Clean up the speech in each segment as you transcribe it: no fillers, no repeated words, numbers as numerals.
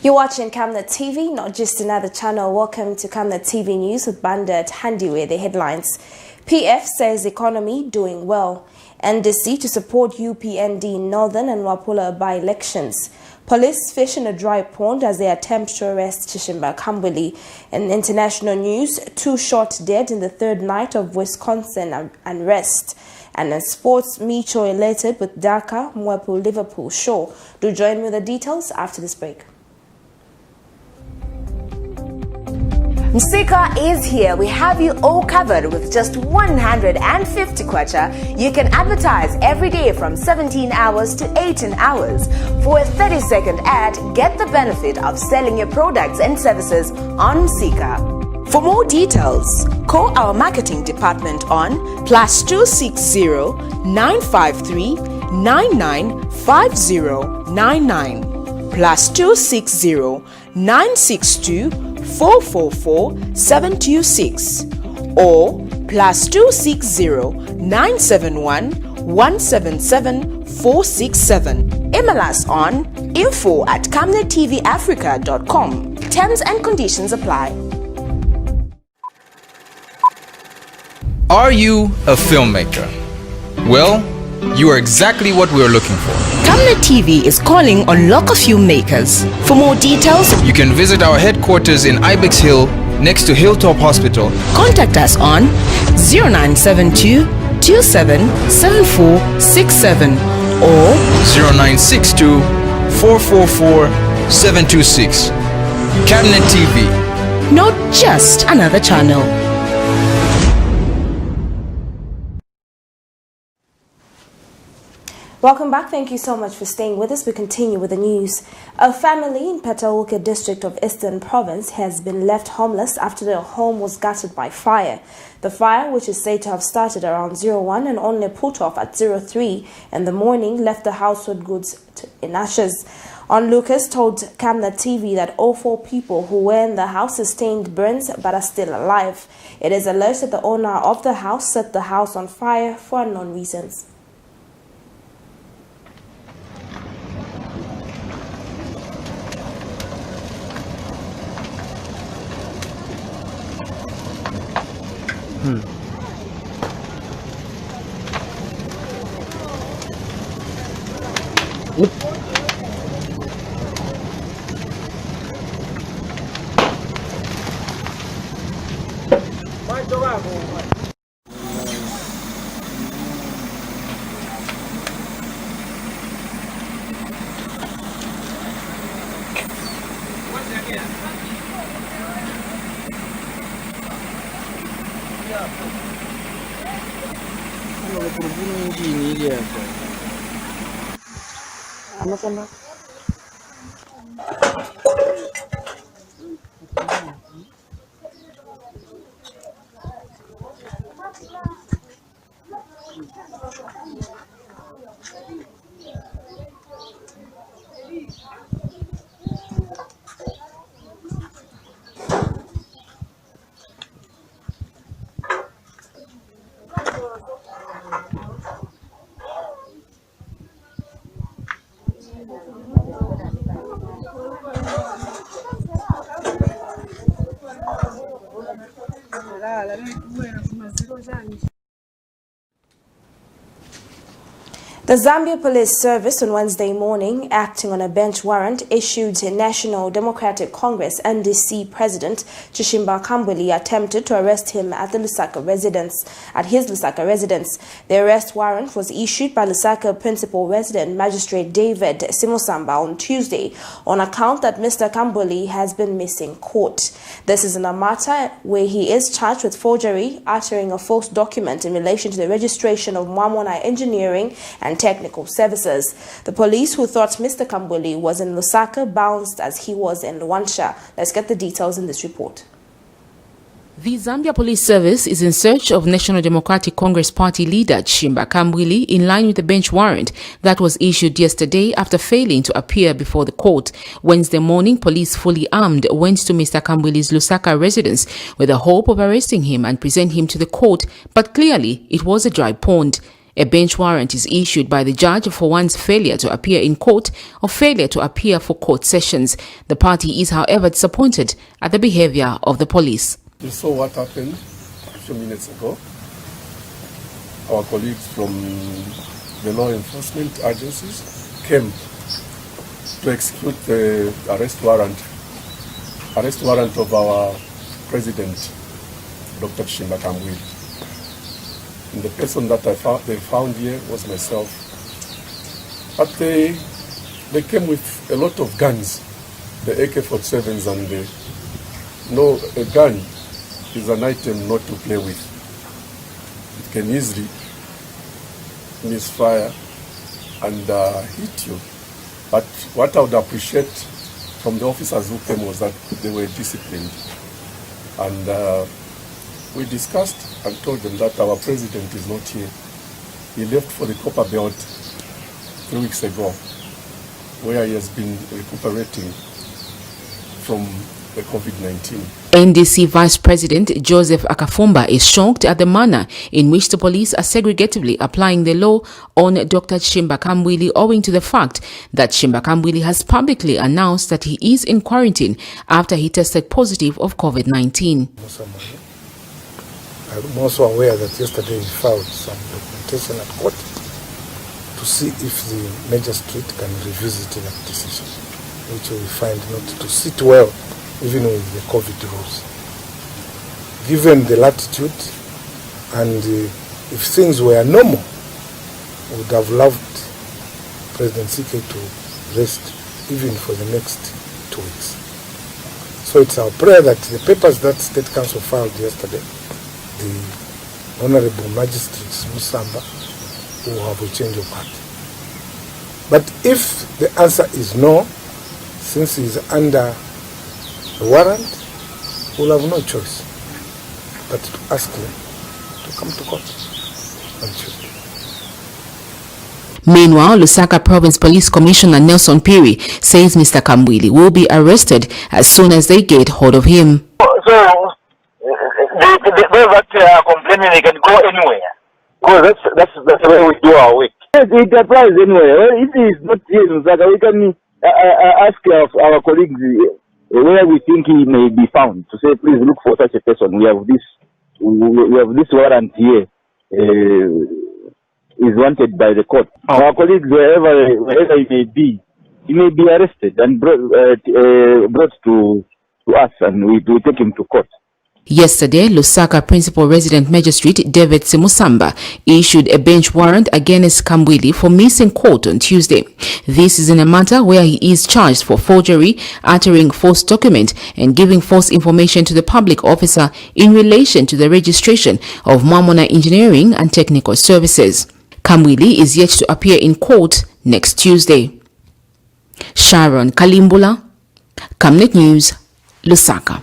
You're watching Camnet TV, not just another channel. Welcome to Camnet TV News with Banda at Handy with the headlines. PF says economy doing well. NDC to support UPND Northern and Wapula by-elections. Police fish in a dry pond as they attempt to arrest Chishimba Kambuli. In international news, 2 shot dead in the third night of Wisconsin unrest. And in sports, Micho elated with Dhaka, Mwepu, Liverpool show. Do join me with the details after this break. Msika is here. We have you all covered with just 150 kwacha. You can advertise every day from 17 hours to 18 hours. For a 30-second ad, get the benefit of selling your products and services on Msika. For more details, call our marketing department on +260 953 995099 +260 962 444-726 or +260 971 177 467. Email us on info@camnettvafrica.com. Terms and conditions apply. Are you a filmmaker? Well, you are exactly what we are looking for. Camnet TV is calling on local filmmakers. For more details, you can visit our headquarters in Ibex Hill, next to Hilltop Hospital. Contact us on 0972 277467 or 0962 444 726. Camnet TV. Not just another channel. Welcome back. Thank you so much for staying with us. We continue with the news. A family in Petauke district of Eastern Province has been left homeless after their home was gutted by fire. The fire, which is said to have started around 01 and only put off at 03 in the morning, left the household goods in ashes. On Lucas told Camnet TV that all 4 people who were in the house sustained burns but are still alive. It is alleged that the owner of the house set the house on fire for unknown reasons. The Zambia Police Service on Wednesday morning, acting on a bench warrant issued to National Democratic Congress NDC President Chishimba Kambuli, attempted to arrest him at his Lusaka residence. The arrest warrant was issued by Lusaka Principal Resident Magistrate David Simosamba on Tuesday on account that Mr. Kambuli has been missing court. This is in a matter where he is charged with forgery, uttering a false document in relation to the registration of Mwamona Engineering and Technical Services. The police, who thought Mr. Kambuli was in Lusaka, bounced as he was in Luanshya. Let's get the details in this report. The Zambia Police Service is in search of National Democratic Congress Party leader Chishimba Kambuli in line with the bench warrant that was issued yesterday after failing to appear before the court. Wednesday morning, police fully armed went to Mr. Kambuli's Lusaka residence with the hope of arresting him and present him to the court, but clearly it was a dry pond. A bench warrant is issued by the judge for one's failure to appear in court or failure to appear for court sessions. The party is, however, disappointed at the behavior of the police. You saw what happened a few minutes ago. Our colleagues from the law enforcement agencies came to execute the arrest warrant of our president, Dr. Chimba Kambwili. And the person that they found here was myself. But they came with a lot of guns, the AK-47s, and a gun is an item not to play with. It can easily misfire and hit you. But what I would appreciate from the officers who came was that they were disciplined. And we discussed and told them that our president is not here. He left for the Copper Belt 3 weeks ago, where he has been recuperating from the COVID-19. NDC Vice President Joseph Akafumba is shocked at the manner in which the police are segregatively applying the law on Dr. Chimba Kambwili, owing to the fact that Chimba Kambwili has publicly announced that he is in quarantine after he tested positive of COVID-19. I'm also aware that yesterday he filed some documentation at court to see if the magistrate can revisit that decision, which we find not to sit well even with the COVID rules. Given the latitude and if things were normal, we would have loved President CK to rest even for the next 2 weeks. So it's our prayer that the papers that State Council filed yesterday, the Honorable Magistrate Musamba will have a change of heart. But if the answer is no, since he is under the warrant, we'll have no choice but to ask him to come to court on Tuesday. Meanwhile, Lusaka Province Police Commissioner Nelson Piri says Mr. Kambwili will be arrested as soon as they get hold of him. So, those that are complaining, they can go anywhere. Because that's the way we do our work. It applies anywhere. If he is not here in Lusaka, we can ask our colleagues where we think he may be found to say, please look for such a person. We have this warrant here. Is wanted by the court. Our colleagues, wherever he may be arrested and brought to us, and we take him to court. Yesterday, Lusaka Principal Resident Magistrate David Simusamba issued a bench warrant against Kambwili for missing court on Tuesday. This is in a matter where he is charged for forgery, uttering false document, and giving false information to the public officer in relation to the registration of Mamona Engineering and Technical Services. Kambwili is yet to appear in court next Tuesday. Sharon Kalimbula, Camnet News, Lusaka.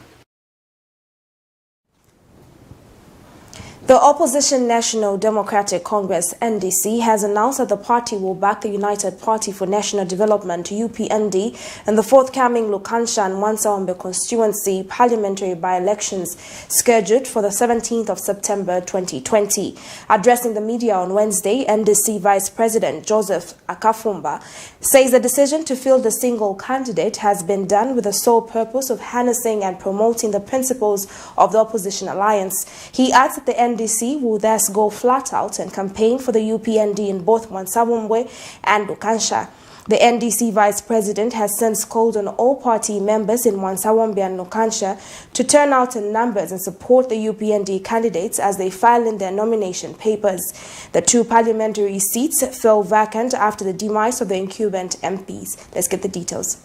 The opposition National Democratic Congress (NDC) has announced that the party will back the United Party for National Development (UPND) in the forthcoming Lukansha and Mwansaombe constituency parliamentary by-elections scheduled for the 17th of September 2020. Addressing the media on Wednesday, NDC Vice President Joseph Akafumba says the decision to field a single candidate has been done with the sole purpose of harnessing and promoting the principles of the opposition alliance. He adds that the NDC will thus go flat out and campaign for the UPND in both Mwansaombe and Lukansha. The NDC Vice President has since called on all party members in Mwansaombe and Lukansha to turn out in numbers and support the UPND candidates as they file in their nomination papers. The two parliamentary seats fell vacant after the demise of the incumbent MPs. Let's get the details.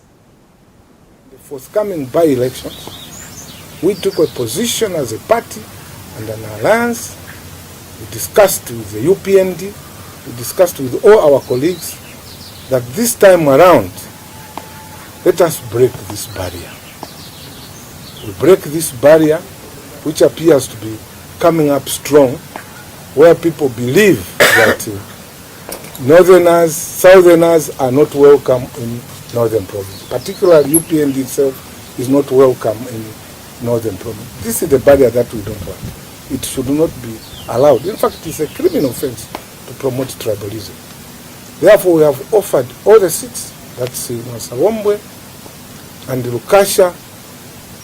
The forthcoming by-elections, we took a position as a party and an alliance. We discussed with the UPND, we discussed with all our colleagues that this time around, let us break this barrier. We break this barrier, which appears to be coming up strong, where people believe that northerners, southerners are not welcome in northern province. Particularly UPND itself is not welcome in northern province. This is the barrier that we don't want. It should not be allowed. In fact, it's a criminal offense to promote tribalism. Therefore, we have offered all the seats, that's Mwasawombwe and Lukasha,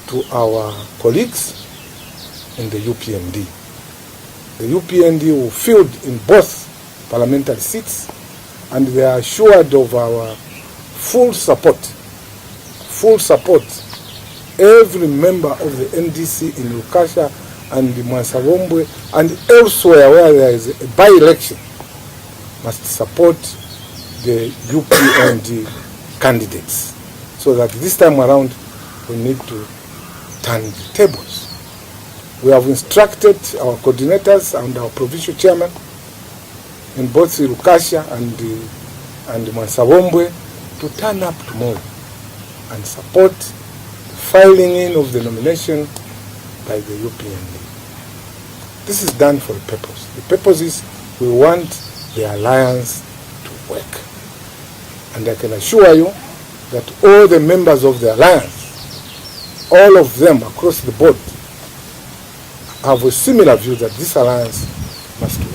to our colleagues in the UPND. The UPND will field in both parliamentary seats, and they are assured of our full support. Every member of the NDC in Lukasha and Mwasawombwe and elsewhere where there is a by-election must support the UPND candidates. So that this time around we need to turn the tables. We have instructed our coordinators and our provincial chairman in both Lukasha and Mwasawombwe to turn up tomorrow and support the filing in of the nomination by the UPND. This is done for a purpose. The purpose is we want the alliance to work. And I can assure you that all the members of the alliance, all of them across the board, have a similar view that this alliance must work.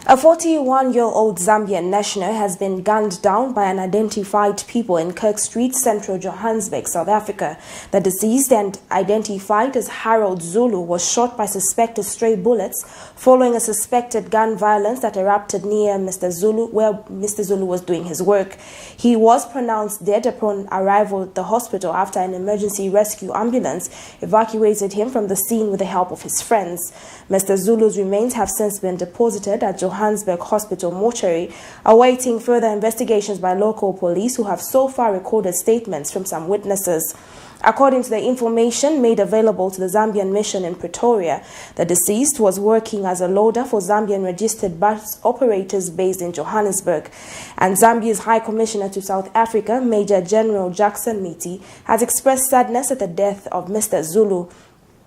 A 41-year-old Zambian national has been gunned down by unidentified people in Kirk Street, central Johannesburg, South Africa. The deceased, and identified as Harold Zulu, was shot by suspected stray bullets following a suspected gun violence that erupted near Mr. Zulu, where Mr. Zulu was doing his work. He was pronounced dead upon arrival at the hospital after an emergency rescue ambulance evacuated him from the scene with the help of his friends. Mr. Zulu's remains have since been deposited at Johannesburg Hospital mortuary, awaiting further investigations by local police, who have so far recorded statements from some witnesses. According to the information made available to the Zambian mission in Pretoria, the deceased was working as a loader for Zambian registered bus operators based in Johannesburg. And Zambia's High Commissioner to South Africa, Major General Jackson Miti, has expressed sadness at the death of Mr. Zulu.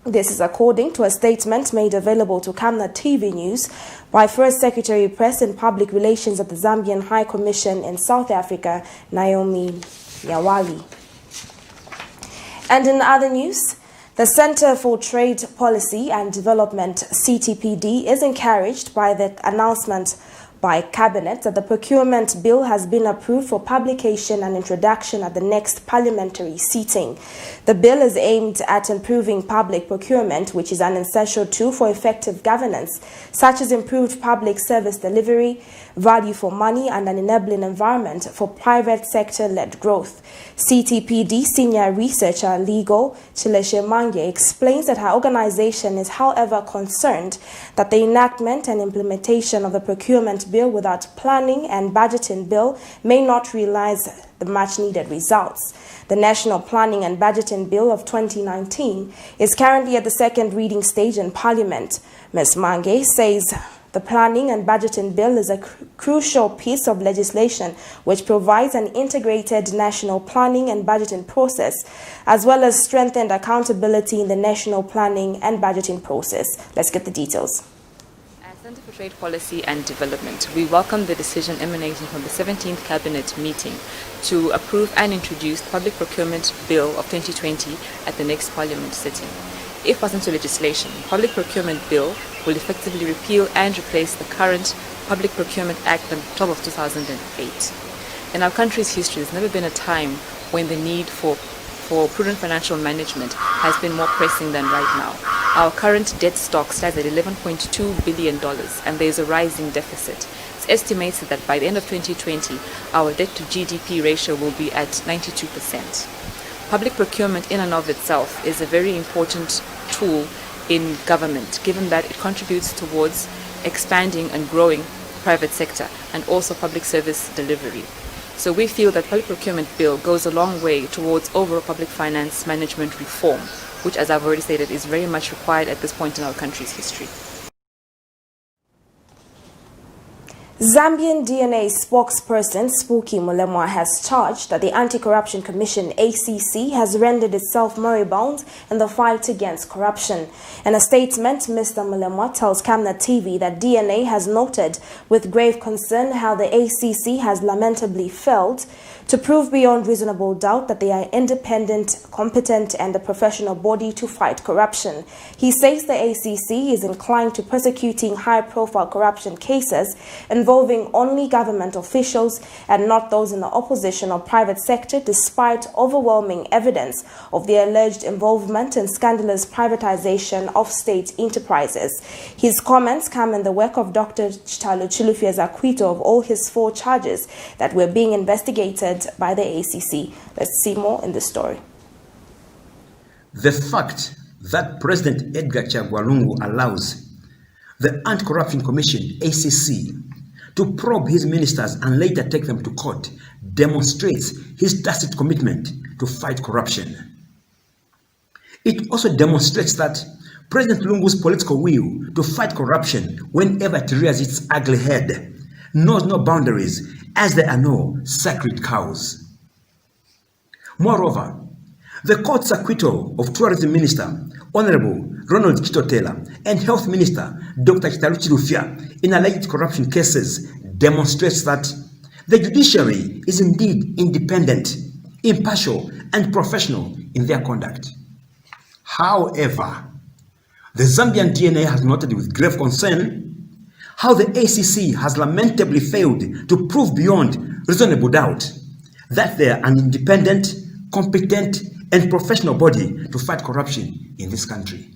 This is according to a statement made available to Camnet TV News by First Secretary Press and Public Relations at the Zambian High Commission in South Africa, Naomi Nyawali. And in other news, the Center for Trade Policy and Development, CTPD, is encouraged by the announcement by Cabinet that the procurement bill has been approved for publication and introduction at the next parliamentary sitting. The bill is aimed at improving public procurement, which is an essential tool for effective governance, such as improved public service delivery, value for money, and an enabling environment for private sector-led growth. CTPD senior researcher Legal Chileshe Mange explains that her organization is, however, concerned that the enactment and implementation of the procurement bill without planning and budgeting bill may not realize the much-needed results. The National Planning and Budgeting Bill of 2019 is currently at the second reading stage in Parliament. Ms. Mange says the Planning and Budgeting Bill is a crucial piece of legislation which provides an integrated national planning and budgeting process, as well as strengthened accountability in the national planning and budgeting process. Let's get the details. Center for Trade Policy and Development, we welcome the decision emanating from the 17th Cabinet meeting to approve and introduce the Public Procurement Bill of 2020 at the next Parliament sitting. If passed into legislation, the Public Procurement Bill will effectively repeal and replace the current Public Procurement Act, the 12 of 2008. In our country's history, there's never been a time when the need for prudent financial management has been more pressing than right now. Our current debt stock stands at $11.2 billion, and there is a rising deficit. It's estimated that by the end of 2020, our debt to GDP ratio will be at 92%. Public procurement in and of itself is a very important tool in government, given that it contributes towards expanding and growing private sector and also public service delivery. So we feel that Public Procurement Bill goes a long way towards overall public finance management reform, which, as I've already stated, is very much required at this point in our country's history. Zambian DNA spokesperson Spooky Mulemwa has charged that the Anti-Corruption Commission ACC has rendered itself moribund in the fight against corruption. In a statement, Mr. Mulemwa tells Camnet TV that DNA has noted with grave concern how the ACC has lamentably failed to prove beyond reasonable doubt that they are independent, competent and a professional body to fight corruption. He says the ACC is inclined to prosecuting high-profile corruption cases involving only government officials and not those in the opposition or private sector, despite overwhelming evidence of their alleged involvement in scandalous privatization of state enterprises. His comments come in the wake of Dr. Chitalo Chilufia's acquittal of all his 4 charges that were being investigated by the ACC. Let's see more in this story. The fact that President Edgar Chagwa Lungu allows the Anti-Corruption Commission, ACC, to probe his ministers and later take them to court demonstrates his tacit commitment to fight corruption. It also demonstrates that President Lungu's political will to fight corruption whenever it rears its ugly head knows no boundaries, as there are no sacred cows. Moreover, the court's acquittal of Tourism Minister Honorable Ronald Chitotela and Health Minister Dr. Chitalo Chilufya in alleged corruption cases demonstrates that the judiciary is indeed independent, impartial, and professional in their conduct. However, the Zambian DNA has noted with grave concern how the ACC has lamentably failed to prove beyond reasonable doubt that they are an independent, competent, and professional body to fight corruption in this country.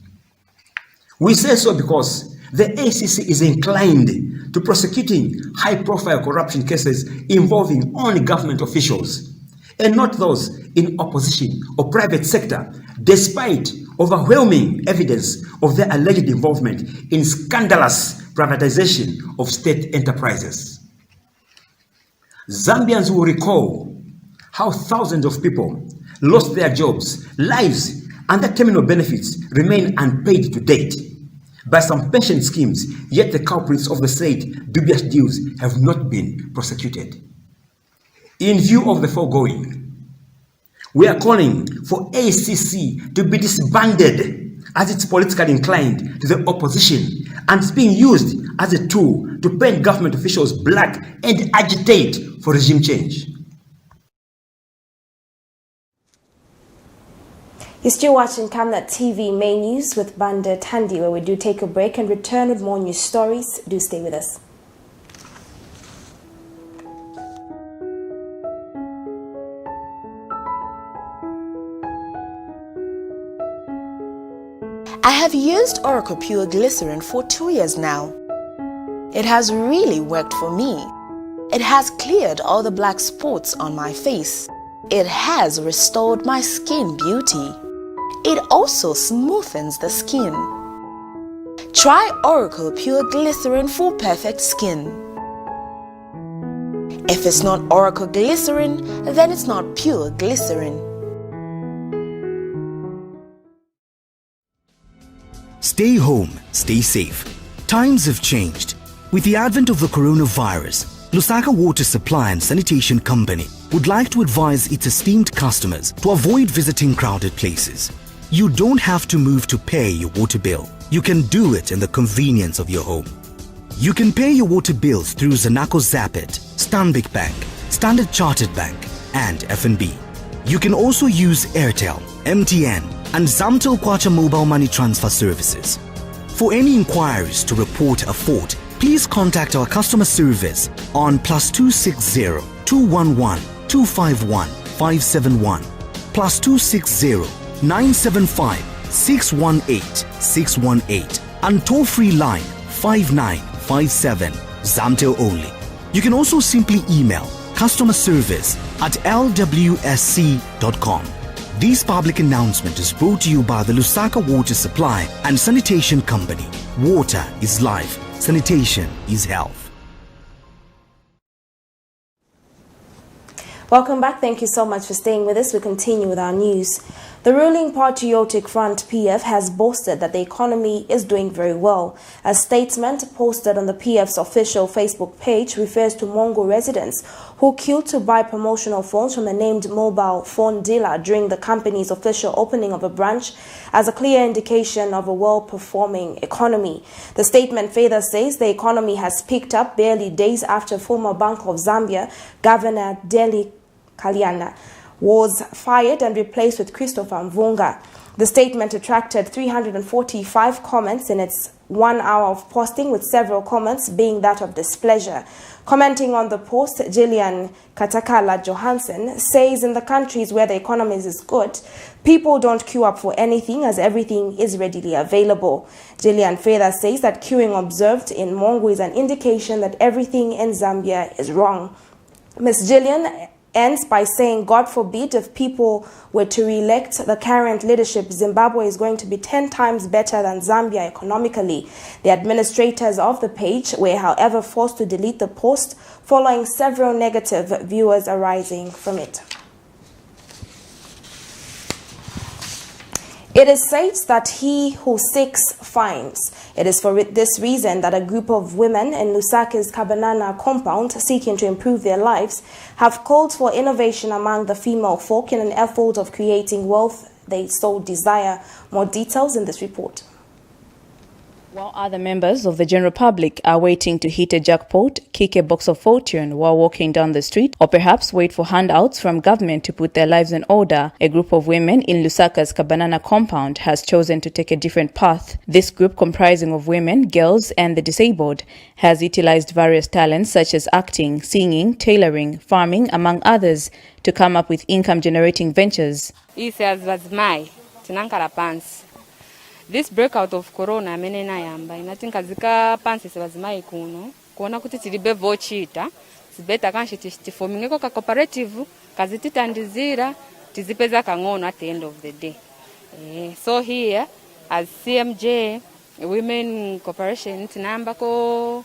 We say so because the ACC is inclined to prosecuting high-profile corruption cases involving only government officials and not those in opposition or private sector, despite overwhelming evidence of their alleged involvement in scandalous privatization of state enterprises. Zambians will recall how thousands of people lost their jobs, lives, and their terminal benefits remain unpaid to date by some pension schemes, yet the culprits of the said dubious deals have not been prosecuted. In view of the foregoing, we are calling for ACC to be disbanded as it's politically inclined to the opposition and is being used as a tool to paint government officials black and agitate for regime change. You're still watching Camnet TV Main News with Banda Tandi, where we do take a break and return with more news stories. Do stay with us. I have used Oracle Pure Glycerin for 2 years now. It has really worked for me. It has cleared all the black spots on my face. It has restored my skin beauty. It also smoothens the skin. Try Oracle Pure Glycerin for perfect skin. If it's not Oracle Glycerin, then it's not Pure Glycerin. Stay home, stay safe. Times have changed. With the advent of the coronavirus, Lusaka Water Supply and Sanitation Company would like to advise its esteemed customers to avoid visiting crowded places. You don't have to move to pay your water bill. You can do it in the convenience of your home. You can pay your water bills through Zanaco Zapit, Stanbic Bank, Standard Chartered Bank, and FNB. You can also use Airtel, MTN, and Zamtel Kwacha mobile money transfer services. For any inquiries to report a fault, please contact our customer service on +260 211 251 571, +260 975 618 618, and toll-free line 5957, Zamtel only. You can also simply email customerservice@lwsc.com. This public announcement is brought to you by the Lusaka Water Supply and Sanitation Company. Water is life. Sanitation is health. Welcome back. Thank you so much for staying with us. We continue with our news. The ruling Patriotic Front PF has boasted that the economy is doing very well. A statement posted on the PF's official Facebook page refers to Mongo residents who queued to buy promotional phones from a named mobile phone dealer during the company's official opening of a branch as a clear indication of a well-performing economy. The statement further says the economy has picked up barely days after former Bank of Zambia Governor Deli Kaliana was fired and replaced with Christopher Mvunga. The statement attracted 345 comments in its 1 hour of posting, with several comments being that of displeasure. Commenting on the post, Gillian Katakala Johansson says in the countries where the economy is good, people don't queue up for anything as everything is readily available. Gillian further says that queuing observed in Mongo is an indication that everything in Zambia is wrong. Ms. Gillian ends by saying, God forbid if people were to re-elect the current leadership, Zimbabwe is going to be 10 times better than Zambia economically. The administrators of the page were, however, forced to delete the post following several negative viewers arising from it. It is said that he who seeks finds. It is for this reason that a group of women in Lusaka's Kabanana compound seeking to improve their lives have called for innovation among the female folk in an effort of creating wealth they so desire. More details in this report. While other members of the general public are waiting to hit a jackpot, kick a box of fortune while walking down the street, or perhaps wait for handouts from government to put their lives in order, a group of women in Lusaka's Kabanana compound has chosen to take a different path. This group, comprising of women, girls, and the disabled, has utilized various talents such as acting, singing, tailoring, farming, among others, to come up with income-generating ventures. This breakout of corona menena yamba inatinka zika pansi sebazimai kuno kuona kuti tilibe vochita sibeta kanshi tifomingeko ka cooperative kazititandizira tizipeza kangono at the end of the day. So here as CMJ women corporation tinamba ko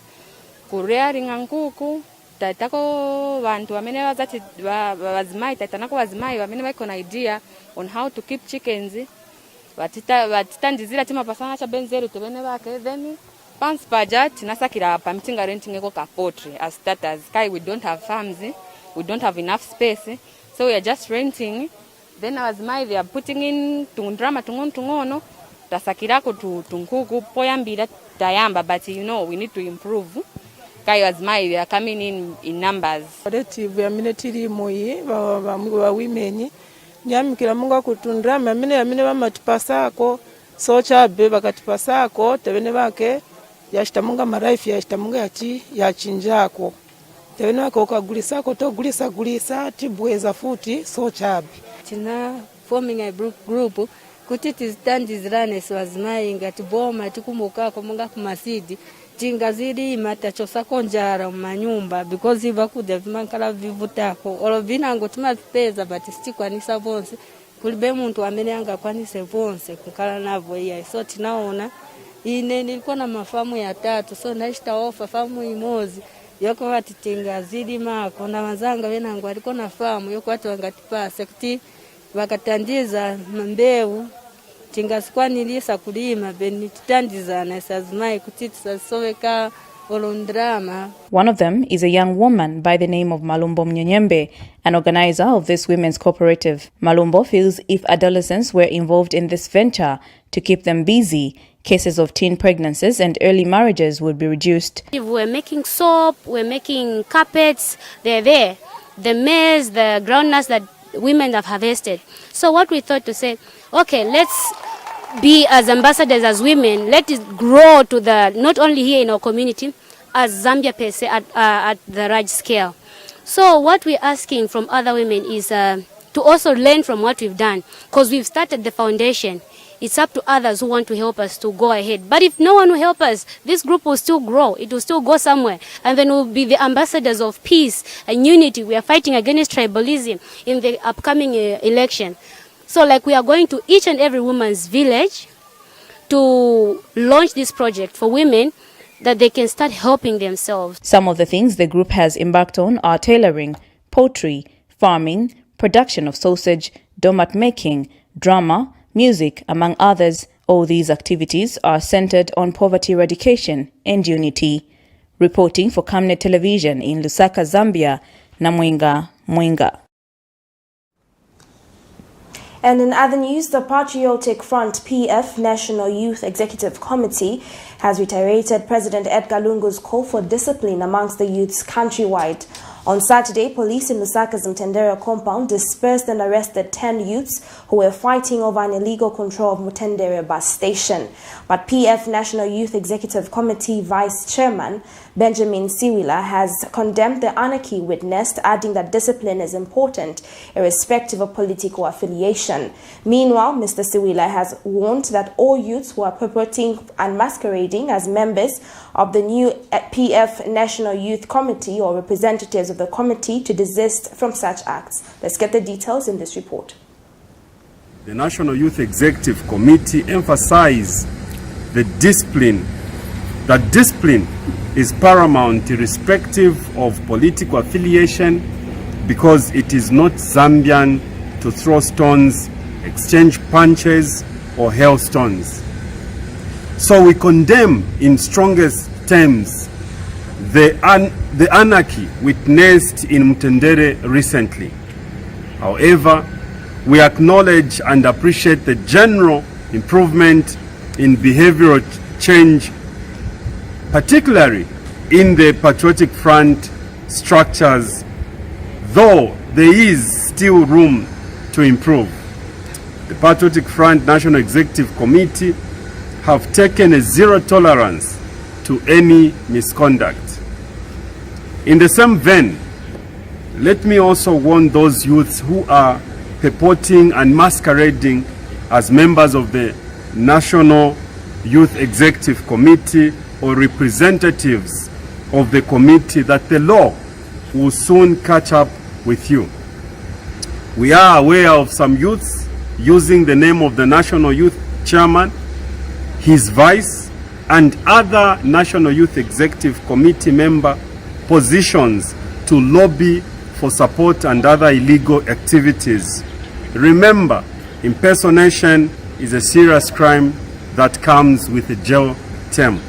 kurearing nkuku tatako bantu amene bazati bazimai tatanako bazimai amene bako na idea on how to keep chickens. Batitandizira tima pasana cha benzeru tebene bake, then pants paja tinasakira apa mitinga renting eko ka poultry as starters. Kai we don't have farms, we don't have enough space, so we are just renting. Then azimai they are putting in tundrama tungono tasakira ko tunkuku poyambira tayamba, but you know we need to improve. Kai azimai they are coming in numbers. Cooperative ya minetiri moyi ba women nyamikira munga kutundra mamine bamatipasako socha be bakatipasako tebene bake yashitamunga maraifi yashitamunga yachinjako tebene bake okagulisako togulisa tibweza futi socha be tina forming a group kuti tizitandizirane swazimai ngati boma tikumuka ko munga kumasidi tingaziri matachosa konjara manyumba because iva kude vimankala vivutako olovina ngotima peza but stikwanisa vonse kulibe muntu amene angakwanise vonse kukala navo iya. So tinaona ine nilikuwa na mafamu ya 3, so naishita ofa famu imozi yoko wati tingaziri mako na mazanga wenangu waliko na famu yoko wati wangatipase kuti wakatandiza mbeu tingasikwanilisa kulima benititandizana sazimai kuti tisasoweka olondrama. One of them is a young woman by the name of Malumbo Mnyonyembe, an organizer of this women's cooperative. Malumbo feels if adolescents were involved in this venture to keep them busy, cases of teen pregnancies and early marriages would be reduced. We're making soap, we're making carpets, they're there. The maize, the groundnuts that women have harvested. So what we thought to say, okay, let's be as ambassadors as women, let it grow to the, not only here in our community, as Zambia per se at the large scale. So what we're asking from other women is to also learn from what we've done, because we've started the foundation. It's up to others who want to help us to go ahead. But if no one will help us, this group will still grow. It will still go somewhere. And then we'll be the ambassadors of peace and unity. We are fighting against tribalism in the upcoming election. So like we are going to each and every woman's village to launch this project for women that they can start helping themselves. Some of the things the group has embarked on are tailoring, poultry, farming, production of sausage, domat making, drama, music, among others. All these activities are centered on poverty eradication and unity. Reporting for Camnet Television in Lusaka, Zambia, Namwenga Mwenga. And in other news, the Patriotic Front PF National Youth Executive Committee has reiterated President Edgar Lungu's call for discipline amongst the youths countrywide. On Saturday, police in Lusaka's Mtendere compound dispersed and arrested 10 youths who were fighting over an illegal control of Mtendere bus station. But PF National Youth Executive Committee Vice Chairman Benjamin Siwila has condemned the anarchy witnessed, adding that discipline is important, irrespective of political affiliation. Meanwhile, Mr. Siwila has warned that all youths who are purporting and masquerading as members of the new PF National Youth Committee or representatives of the committee to desist from such acts. Let's get the details in this report. The National Youth Executive Committee emphasized the discipline, that discipline is paramount irrespective of political affiliation, because it is not Zambian to throw stones, exchange punches or hailstones. So we condemn in strongest terms the anarchy witnessed in Mtendere recently. However, we acknowledge and appreciate the general improvement in behavioral change, particularly in the Patriotic Front structures, though there is still room to improve. The Patriotic Front National Executive Committee have taken a zero tolerance to any misconduct. In the same vein, let me also warn those youths who are purporting and masquerading as members of the National Youth Executive Committee or representatives of the committee that the law will soon catch up with you. We are aware of some youths using the name of the National Youth Chairman, his vice, and other National Youth Executive Committee member positions to lobby for support and other illegal activities. Remember, impersonation is a serious crime that comes with a jail term.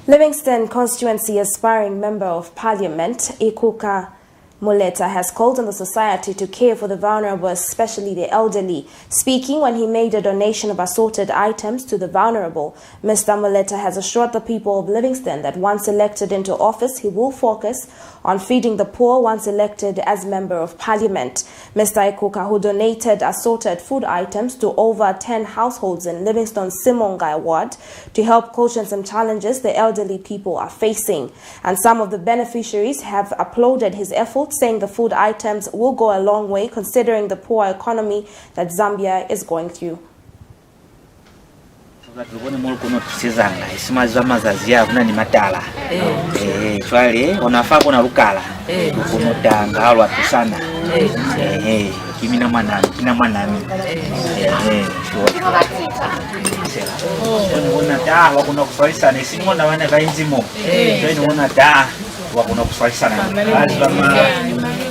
Livingston constituency aspiring member of parliament, Ikuka Muleta, has called on the society to care for the vulnerable, especially the elderly. Speaking when he made a donation of assorted items to the vulnerable, Mr. Muleta has assured the people of Livingston that once elected into office, he will focus on feeding the poor once elected as member of parliament. Mr. Ikuka, who donated assorted food items to over 10 households in Livingston's Simongai ward to help caution some challenges the elderly people are facing. And some of the beneficiaries have applauded his efforts, saying the food items will go a long way considering the poor economy that Zambia is going through. wakuna kuswaisana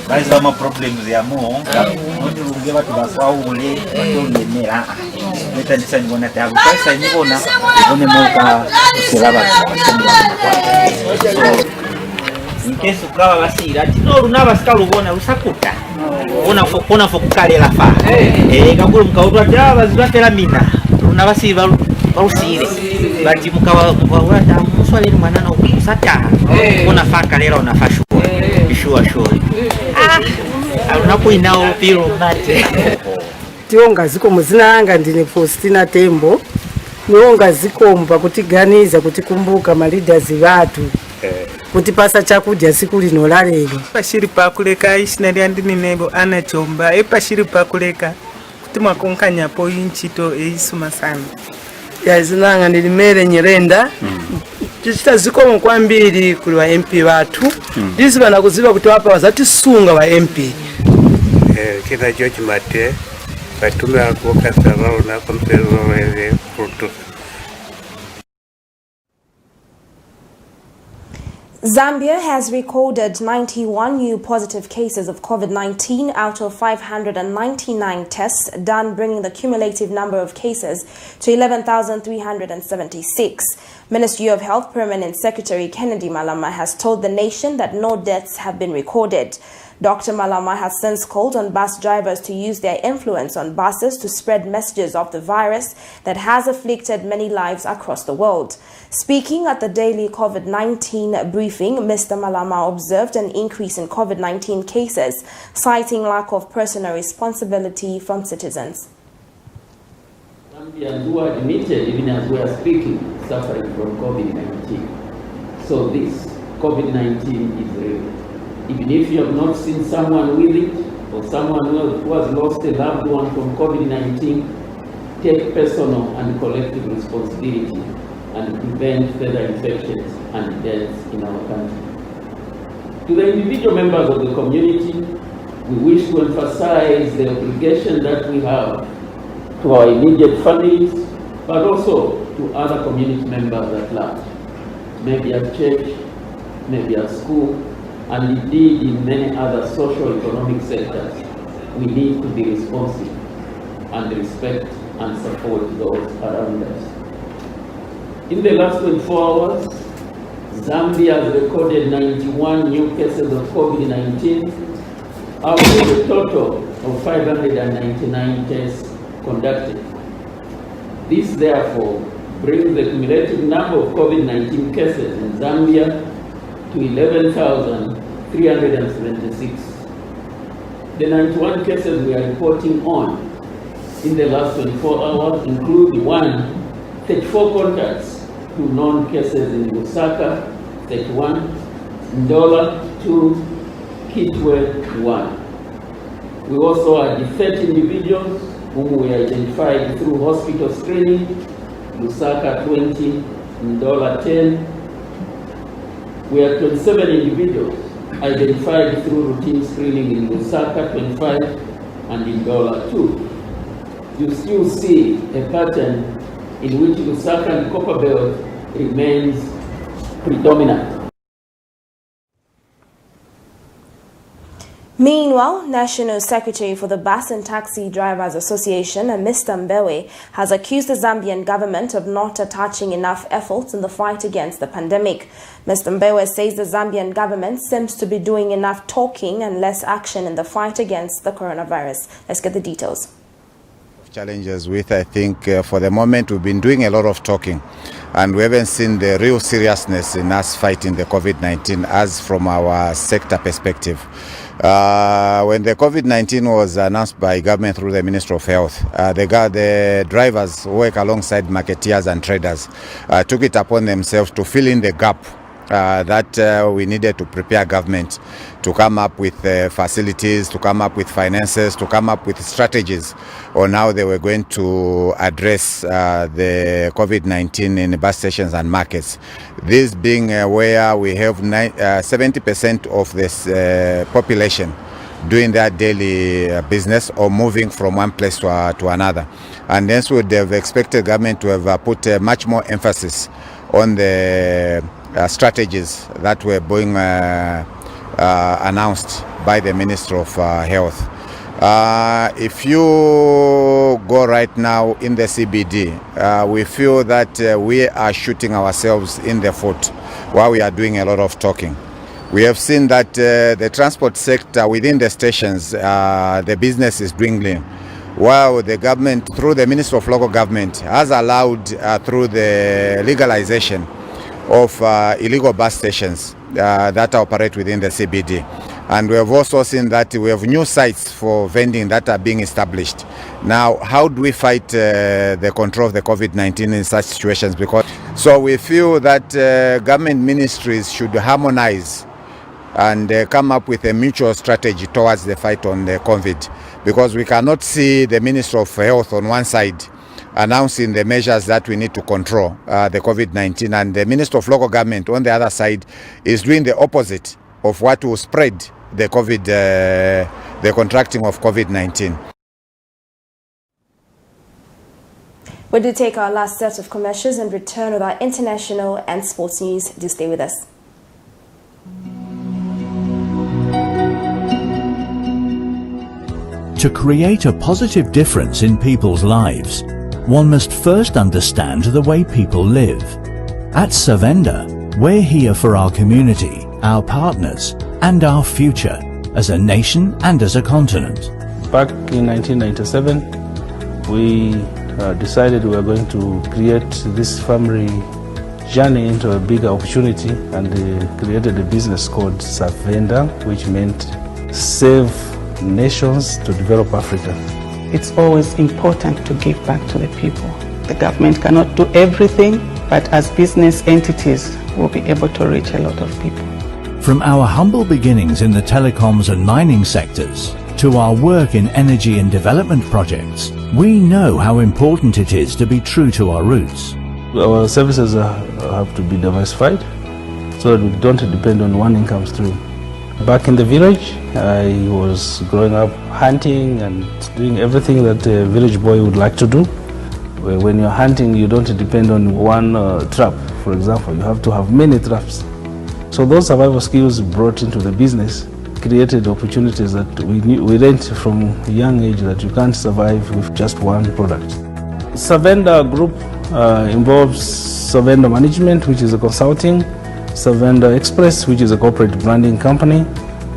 bazi bama problems ya mo noti lunge batu baswaule batongemera metandisa ngona tabu sasa nyibona ngone moka kuselaba nkesu kawa basira tino lunaba sikalubona usakuta ona fokukalela fa kakulu mkautwa taba zibatela mina lunaba siba bausire bati mukawa wata muswali mwanana ukusata una faka lera una fashu bishua shuri unapo inao piro mate tionga ziko muzina anga ndine Faustina Tembo nionga zikomba kutiganiza kutikumbuka ma leaders vatu kuti pasa chakudya siku lino la lero pashiri pakuleka ishina lyandini nebo anachomba pashiri pakuleka kuti mwakonkanya po inchito eisuma sana yazinanga nilimere Nyirenda tichita zikomo kwambiri kuli wa MP watu disi bana kuziba kuti wapa wazatisunga wa MP kida George Mate batume akoka sababu na kompero wewe proto. Zambia has recorded 91 new positive cases of COVID-19 out of 599 tests done, bringing the cumulative number of cases to 11,376. Ministry of Health Permanent Secretary Kennedy Malama has told the nation that no deaths have been recorded. Dr. Malama has since called on bus drivers to use their influence on buses to spread messages of the virus that has afflicted many lives across the world. Speaking at the daily COVID-19 briefing, Mr. Malama observed an increase in COVID-19 cases, citing lack of personal responsibility from citizens. Zambians who are admitted, even as we are speaking, suffering from COVID-19. So this COVID-19 is real. Even if you have not seen someone with it or someone who has lost a loved one from COVID-19, take personal and collective responsibility and prevent further infections and deaths in our country. To the individual members of the community, we wish to emphasize the obligation that we have to our immediate families, but also to other community members at large, maybe at church, maybe at school, and indeed in many other socio-economic sectors. We need to be responsive and respect and support those around us. In the last 24 hours, Zambia has recorded 91 new cases of COVID-19 out of a total of 599 tests conducted. This therefore brings the cumulative number of COVID-19 cases in Zambia to 11,376. The 91 cases we are reporting on in the last 24 hours include 34 contacts to known cases in Lusaka, 31, Ndola, 2, Kitwe, 1. We also had 30 individuals whom we identified through hospital screening, Lusaka 20, Ndola 10. We had 27 individuals identified through routine screening in Lusaka 25 and in Ndola 2. You still see a pattern in which Lusaka and Copperbelt remains predominant. Meanwhile, National Secretary for the Bus and Taxi Drivers Association, Mr. Mbewe, has accused the Zambian government of not attaching enough efforts in the fight against the pandemic. Mr. Mbewe says the Zambian government seems to be doing enough talking and less action in the fight against the coronavirus. Let's get the details. Challenges with, I think, for the moment we've been doing a lot of talking and we haven't seen the real seriousness in us fighting the COVID-19 as from our sector perspective. When the COVID-19 was announced by government through the Ministry of Health, the drivers who work alongside marketeers and traders took it upon themselves to fill in the gap that we needed to prepare government to come up with facilities, to come up with finances, to come up with strategies on how they were going to address the COVID-19 in the bus stations and markets. This being where we have 70% of this population doing their daily business or moving from one place to another. And hence we would have expected government to have put much more emphasis on the strategies that were being announced by the Minister of Health. If you go right now in the CBD, we feel that we are shooting ourselves in the foot while we are doing a lot of talking. We have seen that the transport sector within the stations, the business is dwindling, while the government, through the Ministry of Local Government, has allowed through the legalization of illegal bus stations that operate within the CBD. And we have also seen that we have new sites for vending that are being established. Now, how do we fight the control of the COVID-19 in such situations? So we feel that government ministries should harmonize and come up with a mutual strategy towards the fight on the COVID, because we cannot see the Minister of Health on one side announcing the measures that we need to control the COVID-19, and the Minister of Local Government on the other side is doing the opposite of what will spread the the contracting of COVID-19. We do take our last set of commercials and return with our international and sports news. Do stay with us. To create a positive difference in people's lives, one must first understand the way people live. At Savenda, we're here for our community, our partners, and our future, as a nation and as a continent. Back in 1997, we decided we were going to create this family journey into a bigger opportunity, and created a business called Savenda, which meant save nations to develop Africa. It's always important to give back to the people. The government cannot do everything, but as business entities, we'll be able to reach a lot of people. From our humble beginnings in the telecoms and mining sectors to our work in energy and development projects, we know how important it is to be true to our roots. Our services have to be diversified so that we don't depend on one income stream. Back in the village, I was growing up hunting and doing everything that a village boy would like to do. When you're hunting, you don't depend on one trap, for example. You have to have many traps. So those survival skills brought into the business created opportunities that we learned from a young age that you can't survive with just one product. Savenda Group involves Savenda Management, which is a consulting, Savenda Express, which is a corporate branding company,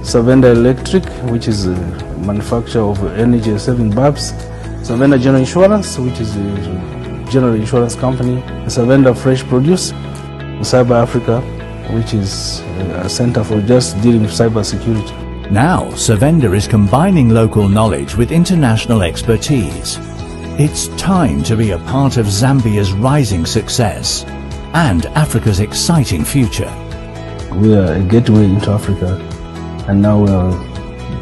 Savenda Electric, which is a manufacturer of energy-saving bulbs, Savenda General Insurance, which is a general insurance company, Savenda Fresh Produce, Cyber Africa, which is a center for just dealing with cyber security. Now, Savenda is combining local knowledge with international expertise. It's time to be a part of Zambia's rising success and Africa's exciting future. We are a gateway into Africa, and now we are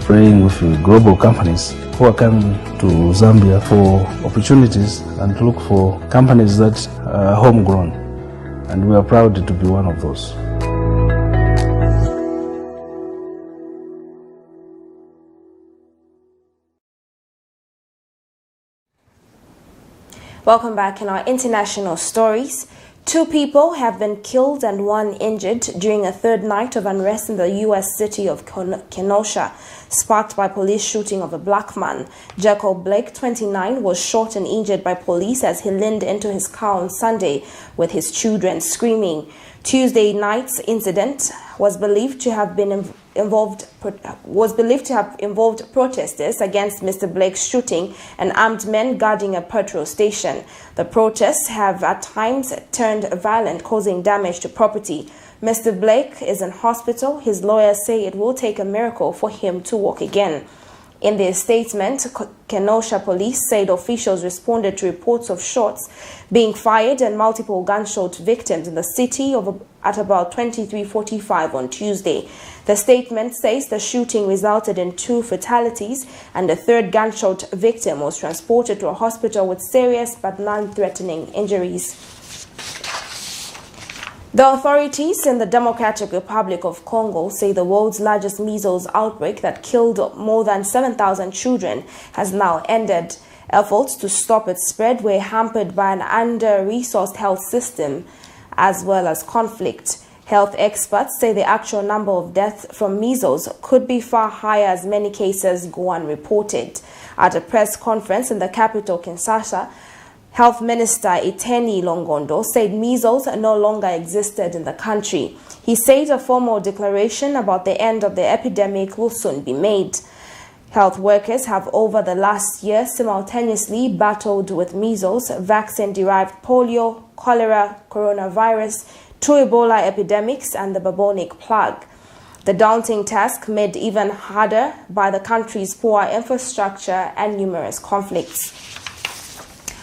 praying with global companies who are coming to Zambia for opportunities and to look for companies that are homegrown, and we are proud to be one of those. Welcome back in our international stories. 2 people have been killed and 1 injured during a third night of unrest in the U.S. city of Kenosha, sparked by police shooting of a black man. Jacob Blake, 29, was shot and injured by police as he leaned into his car on Sunday with his children screaming. Tuesday night's incident was believed to have involved protesters against Mr. Blake's shooting and armed men guarding a petrol station. The protests have at times turned violent, causing damage to property. Mr. Blake is in hospital. His lawyers say it will take a miracle for him to walk again. In their statement, Kenosha police said officials responded to reports of shots being fired and multiple gunshot victims in the city at about 23:45 on Tuesday. The statement says the shooting resulted in 2 fatalities and a third gunshot victim was transported to a hospital with serious but non-threatening injuries. The authorities in the Democratic Republic of Congo say the world's largest measles outbreak that killed more than 7,000 children has now ended. Efforts to stop its spread were hampered by an under-resourced health system as well as conflict. Health experts say the actual number of deaths from measles could be far higher as many cases go unreported. At a press conference in the capital, Kinshasa, Health Minister Eteni Longondo said measles no longer existed in the country. He said a formal declaration about the end of the epidemic will soon be made. Health workers have over the last year simultaneously battled with measles, vaccine-derived polio, cholera, coronavirus, 2 Ebola epidemics and the bubonic plague. The daunting task made even harder by the country's poor infrastructure and numerous conflicts.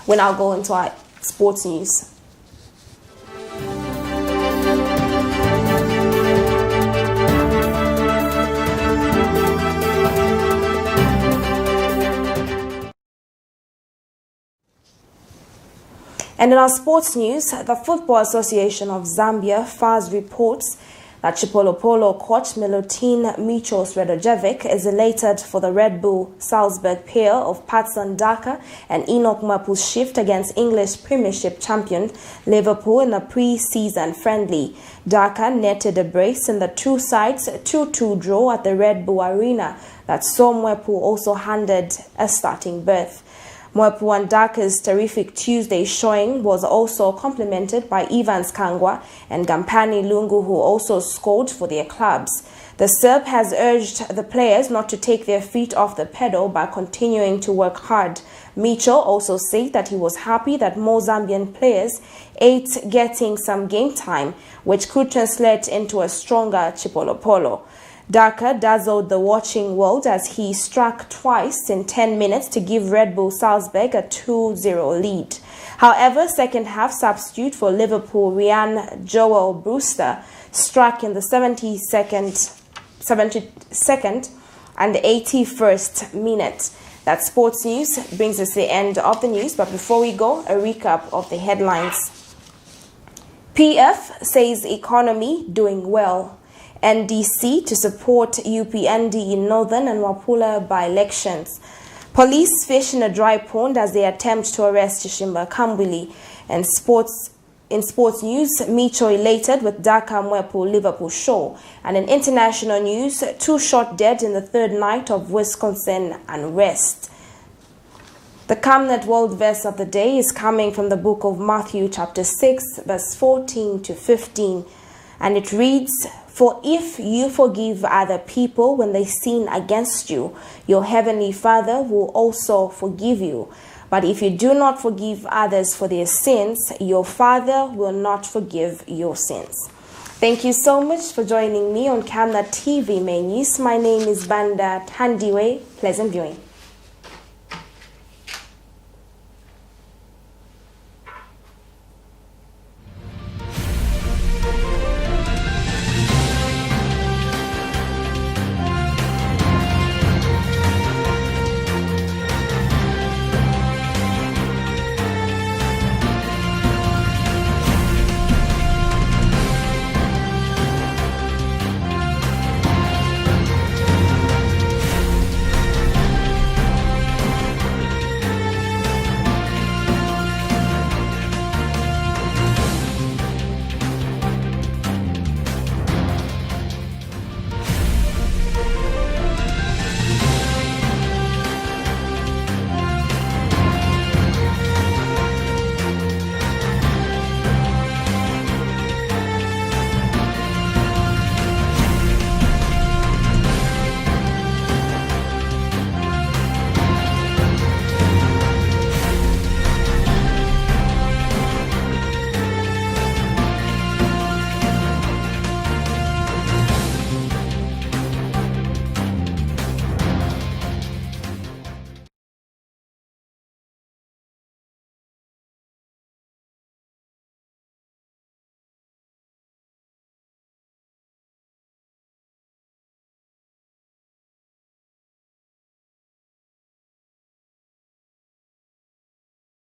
We now go into our sports news. And in our sports news, the Football Association of Zambia, FAS, reports that Chipolopolo coach Milutin Michos Radojevic is elated for the Red Bull Salzburg pair of Patson Daka and Enoch Mapu's shift against English Premiership champion Liverpool in a pre-season friendly. Daka netted a brace in the two sides 2-2 draw at the Red Bull Arena that saw Mwepu also handed a starting berth. Mwepu and Daka's terrific Tuesday showing was also complemented by Evans Kangwa and Gampani Lungu, who also scored for their clubs. The Serb has urged the players not to take their feet off the pedal by continuing to work hard. Micho also said that he was happy that more Zambian players ate getting some game time, which could translate into a stronger Chipolopolo. Daka dazzled the watching world as he struck twice in 10 minutes to give Red Bull Salzburg a 2-0 lead. However, second half substitute for Liverpool Ryan Joel Brewster struck in the 72nd and 81st minute. That sports news brings us to the end of the news, but before we go, a recap of the headlines. PF says economy doing well. NDC to support UPND in Northern and Wapula by-elections. Police fish in a dry pond as they attempt to arrest Chishimba Kambwili. And in sports news, Micho elated with Daka Mwepu Liverpool show. And in international news, 2 shot dead in the third night of Wisconsin unrest. The Camnet World Verse of the Day is coming from the book of Matthew chapter 6 verse 14 to 15. And it reads, "For if you forgive other people when they sin against you, your heavenly Father will also forgive you. But if you do not forgive others for their sins, your Father will not forgive your sins." Thank you so much for joining me on Camnet TV Main News. My name is Banda Tandiwe. Pleasant viewing.